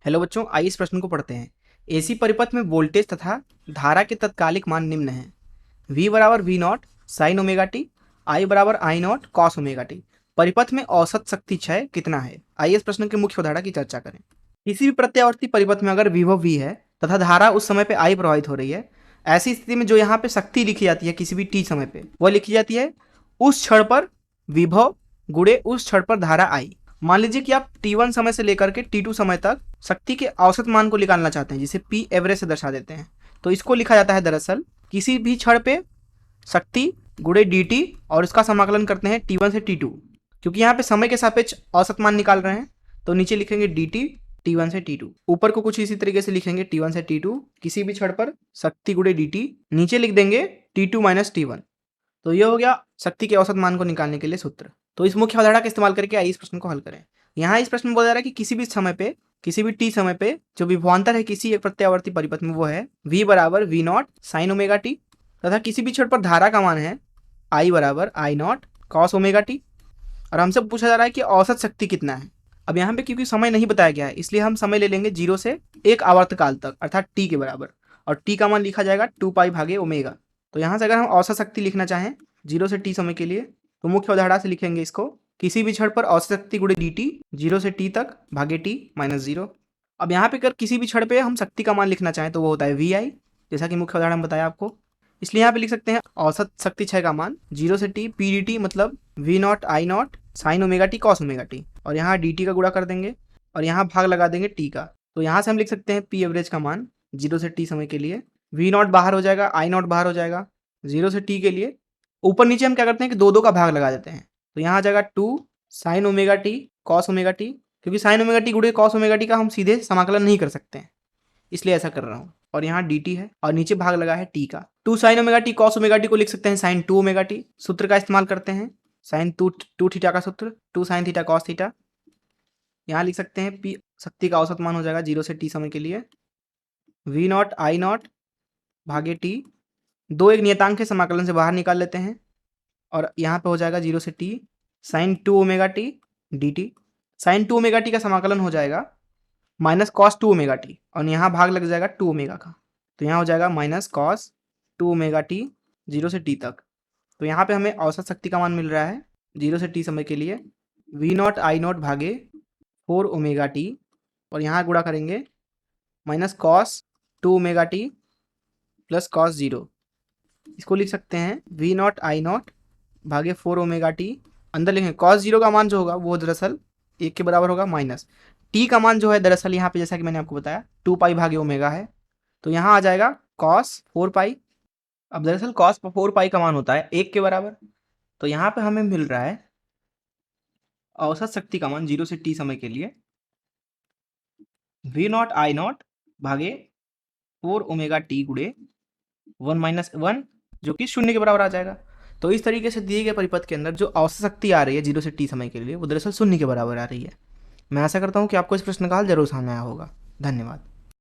Hello बच्चों, आइए इस प्रश्न को पढ़ते हैं। एसी परिपथ में वोल्टेज तथा धारा के तत्कालिक मान निम्न हैं। V बराबर V not sine omega T, I बराबर I not cos omega T. परिपथ में औसत शक्ति क्षय कितना है? आइए इस प्रश्न के मुख्य उदाहरण की चर्चा करें। किसी भी प्रत्यावर्ती परिपथ में अगर विभव V है तथा धारा उस समय पे I प्रवाहित हो रही है, ऐसी स्थिति में जो यहाँ पे शक्ति लिखी जाती है किसी भी t समय पे, वह लिखी जाती है उस क्षण पर विभव गुणे उस क्षण पर धारा I। मान लीजिए कि आप t1 समय से लेकर के t2 समय तक शक्ति के औसत मान को निकालना चाहते हैं, जिसे p एवरेज से दर्शा देते हैं। तो इसको लिखा जाता है दरअसल किसी भी क्षण पे शक्ति गुणे dt और इसका समाकलन करते हैं t1 से t2। क्योंकि यहाँ पे समय के सापेक्ष औसत मान निकाल रहे हैं तो नीचे लिखेंगे dt t1 से t2, ऊपर को कुछ इसी तरीके से लिखेंगे t1 से t2 किसी भी क्षण पर शक्ति गुणे dt, नीचे लिख देंगे t2 माइनस t1। तो ये हो गया शक्ति के औसत मान को निकालने के लिए सूत्र। तो इस मुख्य अवधारणा का इस्तेमाल करके आइए इस प्रश्न को हल करें। यहाँ इस प्रश्न में बोला जा रहा है कि किसी भी समय पे किसी भी t समय पे जो विभवांतर है किसी एक प्रत्यावर्ती परिपथ में वो है v बराबर v not sine omega T, तथा किसी भी क्षण पर धारा का मान है I बराबर I not cos omega T, और हमसे पूछा जा रहा है कि औसत शक्ति कितना है। अब यहाँ पे क्योंकि समय नहीं बताया गया है इसलिए हम समय ले लेंगे 0 से 1 आवर्तकाल तक अर्थात t के बराबर, और t का मान लिखा जाएगा 2 पाई भागे ओमेगा। तो यहाँ से अगर हम औसत शक्ति लिखना चाहें 0 से t समय के लिए तो मुख्य अवधारणा से लिखेंगे इसको किसी भी क्षण पर औसत शक्ति गुणे dt 0 से t तक भागे t माइनस 0। अब यहाँ पे अगर किसी भी क्षण पे हम शक्ति का मान लिखना चाहें तो वो होता है vi, जैसा कि मुख्य उदाहरण बताया आपको। इसलिए यहाँ पे लिख सकते हैं औसत शक्ति क्षय का मान 0 से t p dt मतलब v not I not sine omega T cos omega T, और यहाँ dt का गुणा कर देंगे और यहाँ भाग लगा देंगे t का। तो यहाँ से हम लिख सकते हैं p एवरेज का मान 0 से t समय के लिए v नॉट बाहर हो जाएगा, I नॉट बाहर हो जाएगा। 0 से t के लिए ऊपर नीचे हम क्या करते हैं कि दो का भाग लगा देते हैं, तो यहाँ आ जाएगा 2 sine omega T cos omega T, क्योंकि साइन ओमेगा टी गुणे कॉस ओमेगा टी का हम सीधे समाकलन नहीं कर सकते हैं इसलिए ऐसा कर रहा हूँ। और यहाँ dt है और नीचे भाग लगा है t का। 2 sine omega T cos omega T को लिख सकते हैं साइन 2 ओमेगा टी, सूत्र का इस्तेमाल करते हैं साइन 2 थीटा का सूत्र 2 साइन थीटा कॉस थीटा। यहाँ लिख सकते हैं p शक्ति का औसत मान हो जाएगा 0 से t समय के लिए v नॉट I नॉट भागे t, दो एक नियतांक के समाकलन से बाहर निकाल लेते हैं और यहाँ पे हो जाएगा 0 से t sine 2 omega t dt। Sine 2 omega t का समाकलन हो जाएगा माइनस कॉस 2 ओमेगा टी, और यहाँ भाग लग जाएगा 2 ओमेगा का, तो यहाँ हो जाएगा माइनस कॉस 2 ओमेगा टी 0 से t तक। तो यहाँ पे हमें औसत शक्ति का मान मिल रहा है 0 से t समय के लिए v नॉट I नॉट भागे 4 ओमेगा टी, और यहाँ गुणा करेंगे minus cos 2 omega T plus cos 0। इसको लिख सकते हैं v नॉट I नॉट भागे 4 ओमेगा टी, अंदर लिखेंगे कॉस 0 का मान जो होगा वो दरअसल 1 के बराबर होगा, माइनस t का मान जो है दरअसल यहाँ पे जैसा कि मैंने आपको बताया 2 पाई भागे ओमेगा है, तो यहाँ आ जाएगा कॉस 4 पाई। अब दरअसल कॉस 4 पाई का मान होता है 1 के बराबर, तो यहाँ पे हमें मिल रहा है औसत शक्ति का मान 0 से t समय के लिए v नॉट I नॉट भागे 4 ओमेगा टी गुणे 1 माइनस 1 जो कि 0 के बराबर आ जाएगा। तो इस तरीके से दिए गए परिपथ के अंदर जो औसत शक्ति आ रही है 0 से t समय के लिए वो दरअसल 0 के बराबर आ रही है। मैं आशा करता हूँ कि आपको इस प्रश्न का हल जरूर समझ में आया होगा। धन्यवाद।